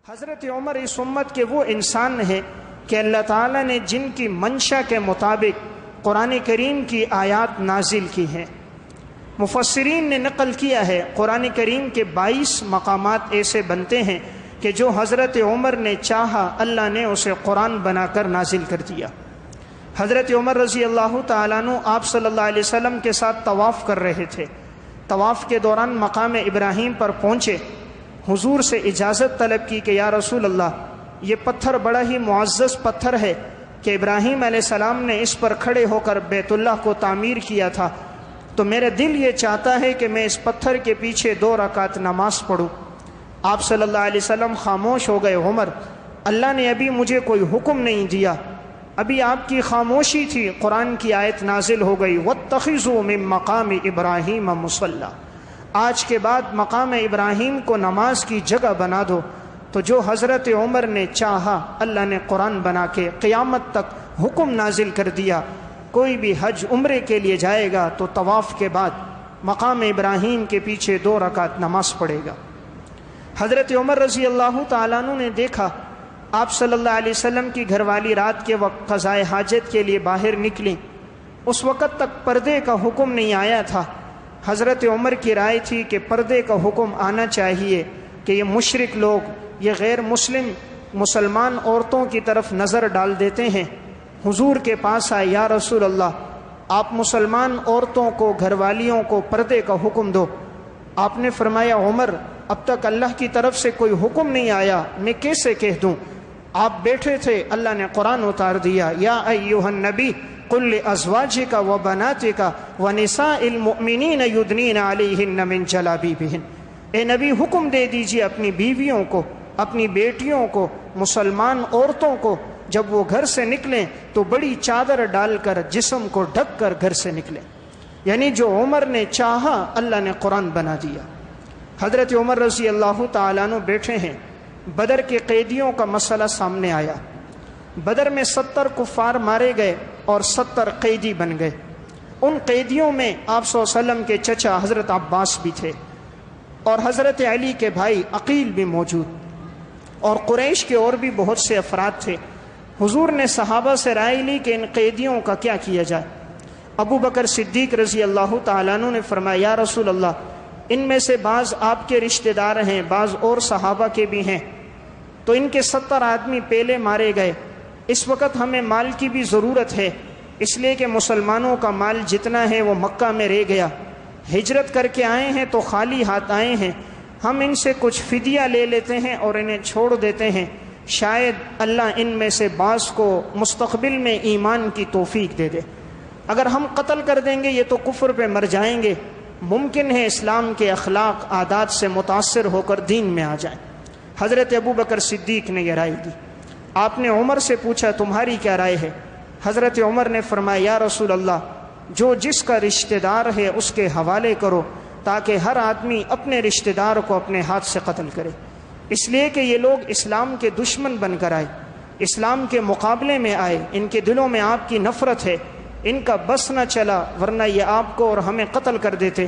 حضرت عمر اس امت کے وہ انسان ہیں کہ اللہ تعالیٰ نے جن کی منشا کے مطابق قرآن کریم کی آیات نازل کی ہیں۔ مفسرین نے نقل کیا ہے قرآن کریم کے 22 مقامات ایسے بنتے ہیں کہ جو حضرت عمر نے چاہا اللہ نے اسے قرآن بنا کر نازل کر دیا۔ حضرت عمر رضی اللہ تعالیٰ عنہ آپ صلی اللہ علیہ وسلم کے ساتھ طواف کر رہے تھے۔ طواف کے دوران مقام ابراہیم پر پہنچے، حضور سے اجازت طلب کی کہ یا رسول اللہ، یہ پتھر بڑا ہی معزز پتھر ہے کہ ابراہیم علیہ السلام نے اس پر کھڑے ہو کر بیت اللہ کو تعمیر کیا تھا، تو میرا دل یہ چاہتا ہے کہ میں اس پتھر کے پیچھے 2 رکعت نماز پڑھوں۔ آپ صلی اللہ علیہ وسلم خاموش ہو گئے، عمر، اللہ نے ابھی مجھے کوئی حکم نہیں دیا، ابھی آپ کی خاموشی تھی، قرآن کی آیت نازل ہو گئی، وَاتَّخِذُوا مِن مَّقَامِ إِبْرَاهِيمَ مُصَلًّى، آج کے بعد مقام ابراہیم کو نماز کی جگہ بنا دو۔ تو جو حضرت عمر نے چاہا اللہ نے قرآن بنا کے قیامت تک حکم نازل کر دیا، کوئی بھی حج عمرے کے لیے جائے گا تو طواف کے بعد مقام ابراہیم کے پیچھے 2 رکعت نماز پڑھے گا۔ حضرت عمر رضی اللہ تعالیٰ عنہ نے دیکھا آپ صلی اللہ علیہ وسلم کی گھر والی رات کے وقت قضائے حاجت کے لیے باہر نکلیں، اس وقت تک پردے کا حکم نہیں آیا تھا۔ حضرت عمر کی رائے تھی کہ پردے کا حکم آنا چاہیے کہ یہ مشرک لوگ، یہ غیر مسلمان عورتوں کی طرف نظر ڈال دیتے ہیں۔ حضور کے پاس آئے، یا رسول اللہ، آپ مسلمان عورتوں کو، گھر والیوں کو پردے کا حکم دو۔ آپ نے فرمایا، عمر، اب تک اللہ کی طرف سے کوئی حکم نہیں آیا، میں کیسے کہہ دوں؟ آپ بیٹھے تھے، اللہ نے قرآن اتار دیا، یا ایھا النبی قل لازواجک وبناتک ونساء المؤمنین یدنین علیہن من جلابیبہن، اے نبی حکم دے دیجیے اپنی بیویوں کو، اپنی بیٹیوں کو، مسلمان عورتوں کو، جب وہ گھر سے نکلیں تو بڑی چادر ڈال کر جسم کو ڈھک کر گھر سے نکلیں۔ یعنی جو عمر نے چاہا اللہ نے قرآن بنا دیا۔ حضرت عمر رضی اللہ تعالیٰ عنہ بیٹھے ہیں، بدر کے قیدیوں کا مسئلہ سامنے آیا۔ بدر میں 70 کفار مارے گئے اور 70 قیدی بن گئے۔ ان قیدیوں میں آپ صلی اللہ علیہ وسلم کے چچا حضرت عباس بھی تھے اور حضرت علی کے بھائی عقیل بھی موجود، اور قریش کے اور بھی بہت سے افراد تھے۔ حضور نے صحابہ سے رائے لی کہ ان قیدیوں کا کیا کیا جائے۔ ابو بکر صدیق رضی اللہ تعالیٰ عنہ نے فرمایا، یا رسول اللہ، ان میں سے بعض آپ کے رشتہ دار ہیں، بعض اور صحابہ کے بھی ہیں، تو ان کے 70 آدمی پہلے مارے گئے، اس وقت ہمیں مال کی بھی ضرورت ہے، اس لیے کہ مسلمانوں کا مال جتنا ہے وہ مکہ میں رہ گیا، ہجرت کر کے آئے ہیں تو خالی ہاتھ آئے ہیں، ہم ان سے کچھ فدیہ لے لیتے ہیں اور انہیں چھوڑ دیتے ہیں، شاید اللہ ان میں سے بعض کو مستقبل میں ایمان کی توفیق دے دے۔ اگر ہم قتل کر دیں گے یہ تو کفر پہ مر جائیں گے، ممکن ہے اسلام کے اخلاق عادات سے متاثر ہو کر دین میں آ جائیں۔ حضرت ابو بکر صدیق نے یہ رائے دی۔ آپ نے عمر سے پوچھا، تمہاری کیا رائے ہے؟ حضرت عمر نے فرمایا، یا رسول اللہ، جو جس کا رشتہ دار ہے اس کے حوالے کرو، تاکہ ہر آدمی اپنے رشتہ دار کو اپنے ہاتھ سے قتل کرے، اس لیے کہ یہ لوگ اسلام کے دشمن بن کر آئے، اسلام کے مقابلے میں آئے، ان کے دلوں میں آپ کی نفرت ہے، ان کا بس نہ چلا ورنہ یہ آپ کو اور ہمیں قتل کر دیتے۔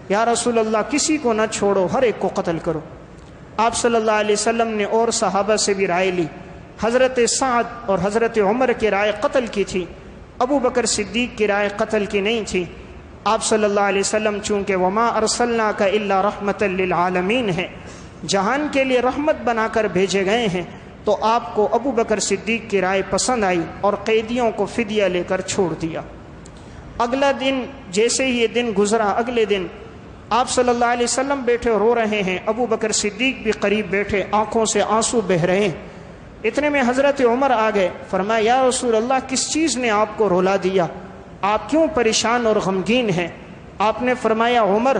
یا رسول اللہ، کسی کو نہ چھوڑو، ہر ایک کو قتل کرو۔ آپ صلی اللہ علیہ وسلم نے اور صحابہ سے بھی رائے لی۔ حضرت سعد اور حضرت عمر کی رائے قتل کی تھی، ابو بکر صدیق کی رائے قتل کی نہیں تھی۔ آپ صلی اللہ علیہ وسلم چونکہ وما ارسلناک الا رحمۃ للعالمین ہے، جہان کے لیے رحمت بنا کر بھیجے گئے ہیں، تو آپ کو ابو بکر صدیق کی رائے پسند آئی اور قیدیوں کو فدیہ لے کر چھوڑ دیا۔ اگلا دن جیسے ہی یہ دن گزرا، اگلے دن آپ صلی اللہ علیہ وسلم بیٹھے رو رہے ہیں، ابو بکر صدیق بھی قریب بیٹھے، آنکھوں سے آنسو بہہ رہے ہیں۔ اتنے میں حضرت عمر آ گئے، فرمایا، یا رسول اللہ، کس چیز نے آپ کو رلا دیا؟ آپ کیوں پریشان اور غمگین ہیں؟ آپ نے فرمایا، عمر،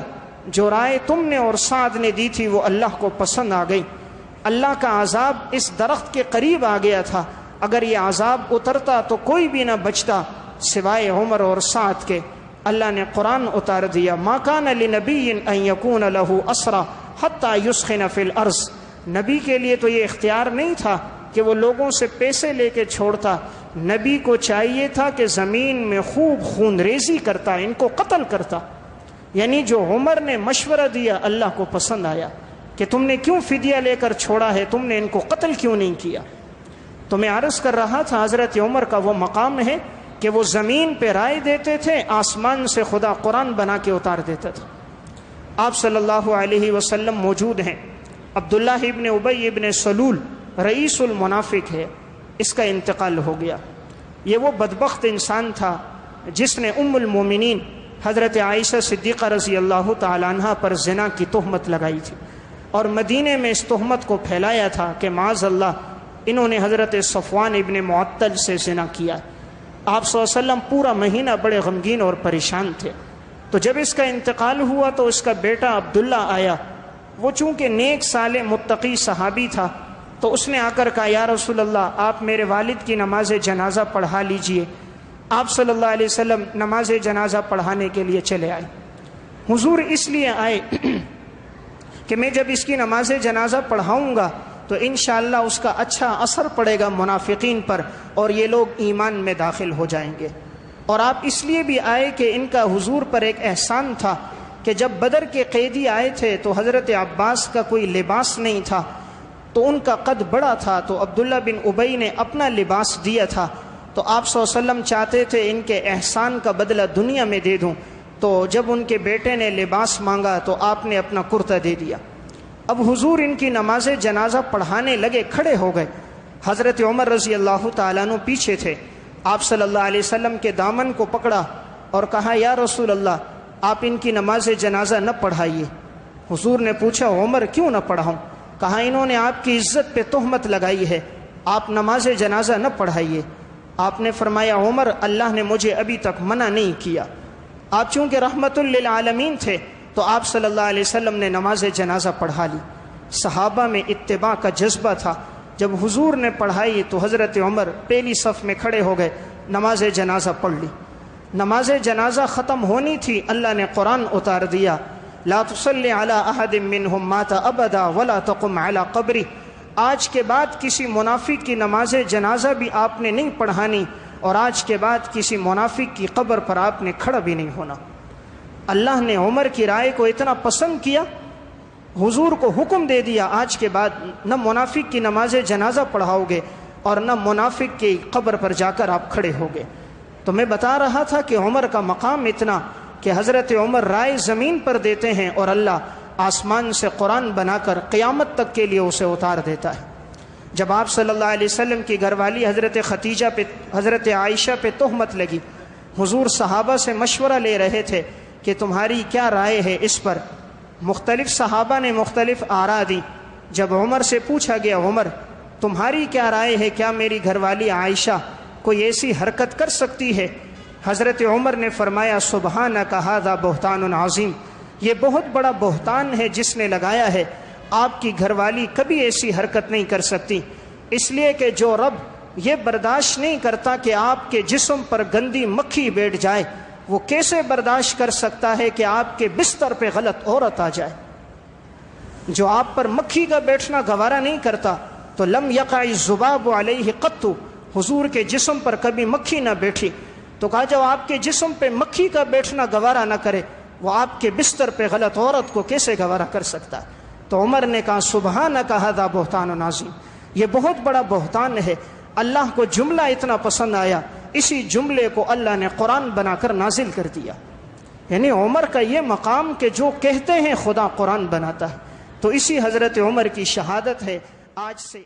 جو رائے تم نے اور سعد نے دی تھی وہ اللہ کو پسند آ گئی۔ اللہ کا عذاب اس درخت کے قریب آ گیا تھا، اگر یہ عذاب اترتا تو کوئی بھی نہ بچتا سوائے عمر اور سعد کے۔ اللہ نے قرآن اتار دیا، ما کان لنبی ان یکون لہ اسرى حتی یسخن فی الارض، نبی کے لیے تو یہ اختیار نہیں تھا کہ وہ لوگوں سے پیسے لے کے چھوڑتا، نبی کو چاہیے تھا کہ زمین میں خوب خون ریزی کرتا، ان کو قتل کرتا۔ یعنی جو عمر نے مشورہ دیا اللہ کو پسند آیا۔ کہ تم نے کیوں فدیہ لے کر چھوڑا ہے، تم نے ان کو قتل کیوں نہیں کیا؟ تو میں عرض کر رہا تھا حضرت عمر کا وہ مقام ہے کہ وہ زمین پہ رائے دیتے تھے، آسمان سے خدا قرآن بنا کے اتار دیتا تھا۔ آپ صلی اللہ علیہ وسلم موجود ہیں، عبداللہ ابن ابی ابن سلول رئیس المنافق ہے، اس کا انتقال ہو گیا۔ یہ وہ بدبخت انسان تھا جس نے ام المومنین حضرت عائشہ صدیقہ رضی اللہ تعالیٰ عنہ پر زنا کی تہمت لگائی تھی، اور مدینے میں اس تہمت کو پھیلایا تھا کہ معاذ اللہ انہوں نے حضرت صفوان ابن معطل سے زنا کیا۔ آپ صلی اللہ علیہ وسلم پورا مہینہ بڑے غمگین اور پریشان تھے۔ تو جب اس کا انتقال ہوا تو اس کا بیٹا عبداللہ آیا، وہ چونکہ نیک صالح متقی صحابی تھا، تو اس نے آ کر کہا یا رسول اللہ آپ میرے والد کی نماز جنازہ پڑھا لیجئے۔ آپ صلی اللہ علیہ وسلم نماز جنازہ پڑھانے کے لیے چلے آئے۔ حضور اس لیے آئے کہ میں جب اس کی نماز جنازہ پڑھاؤں گا تو انشاءاللہ اس کا اچھا اثر پڑے گا منافقین پر، اور یہ لوگ ایمان میں داخل ہو جائیں گے۔ اور آپ اس لیے بھی آئے کہ ان کا حضور پر ایک احسان تھا کہ جب بدر کے قیدی آئے تھے تو حضرت عباس کا کوئی لباس نہیں تھا، تو ان کا قد بڑا تھا، تو عبداللہ بن ابی نے اپنا لباس دیا تھا۔ تو آپ صلی اللہ علیہ وسلم چاہتے تھے ان کے احسان کا بدلہ دنیا میں دے دوں، تو جب ان کے بیٹے نے لباس مانگا تو آپ نے اپنا کرتا دے دیا۔ اب حضور ان کی نماز جنازہ پڑھانے لگے، کھڑے ہو گئے۔ حضرت عمر رضی اللہ تعالیٰ عنہ پیچھے تھے، آپ صلی اللہ علیہ وسلم کے دامن کو پکڑا اور کہا یا رسول اللہ آپ ان کی نماز جنازہ نہ پڑھائیے۔ حضور نے پوچھا عمر کیوں نہ پڑھاؤں؟ کہا انہوں نے آپ کی عزت پہ تہمت لگائی ہے، آپ نماز جنازہ نہ پڑھائیے۔ آپ نے فرمایا عمر اللہ نے مجھے ابھی تک منع نہیں کیا۔ آپ چونکہ رحمت للعالمین تھے تو آپ صلی اللہ علیہ وسلم نے نماز جنازہ پڑھا لی۔ صحابہ میں اتباع کا جذبہ تھا، جب حضور نے پڑھائی تو حضرت عمر پہلی صف میں کھڑے ہو گئے، نماز جنازہ پڑھ لی۔ نماز جنازہ ختم ہونی تھی، اللہ نے قرآن اتار دیا لا تصلی علی احد منہم مات ابدا ولا تقم علی قبری۔ آج کے بعد کسی منافق کی نماز جنازہ بھی آپ نے نہیں پڑھانی، اور آج کے بعد کسی منافق کی قبر پر آپ نے کھڑا بھی نہیں ہونا۔ اللہ نے عمر کی رائے کو اتنا پسند کیا، حضور کو حکم دے دیا آج کے بعد نہ منافق کی نماز جنازہ پڑھاؤ گے اور نہ منافق کی قبر پر جا کر آپ کھڑے ہوگے۔ تو میں بتا رہا تھا کہ عمر کا مقام اتنا کہ حضرت عمر رائے زمین پر دیتے ہیں اور اللہ آسمان سے قرآن بنا کر قیامت تک کے لیے اسے اتار دیتا ہے۔ جب آپ صلی اللہ علیہ وسلم کی گھر والی حضرت خدیجہ پہ حضرت عائشہ پہ تہمت لگی، حضور صحابہ سے مشورہ لے رہے تھے کہ تمہاری کیا رائے ہے اس پر۔ مختلف صحابہ نے مختلف آراء دی۔ جب عمر سے پوچھا گیا عمر تمہاری کیا رائے ہے، کیا میری گھر والی عائشہ کوئی ایسی حرکت کر سکتی ہے؟ حضرت عمر نے فرمایا سبحانک ھذا بہتان عظیم، یہ بہت بڑا بہتان ہے جس نے لگایا ہے، آپ کی گھر والی کبھی ایسی حرکت نہیں کر سکتی، اس لیے کہ جو رب یہ برداشت نہیں کرتا کہ آپ کے جسم پر گندی مکھی بیٹھ جائے، وہ کیسے برداشت کر سکتا ہے کہ آپ کے بستر پہ غلط عورت آ جائے؟ جو آپ پر مکھی کا بیٹھنا گوارا نہیں کرتا تو لم یقع الذباب علیہ قط، حضور کے جسم پر کبھی مکھی نہ بیٹھی، تو کہا جو آپ کے جسم پہ مکھی کا بیٹھنا گوارا نہ کرے وہ آپ کے بستر پہ غلط عورت کو کیسے گوارا کر سکتا ہے؟ تو عمر نے کہا سبحانک ھذا بہتان عظیم، یہ بہت بڑا بہتان ہے۔ اللہ کو جملہ اتنا پسند آیا، اسی جملے کو اللہ نے قرآن بنا کر نازل کر دیا۔ یعنی عمر کا یہ مقام کہ جو کہتے ہیں خدا قرآن بناتا ہے، تو اسی حضرت عمر کی شہادت ہے آج سے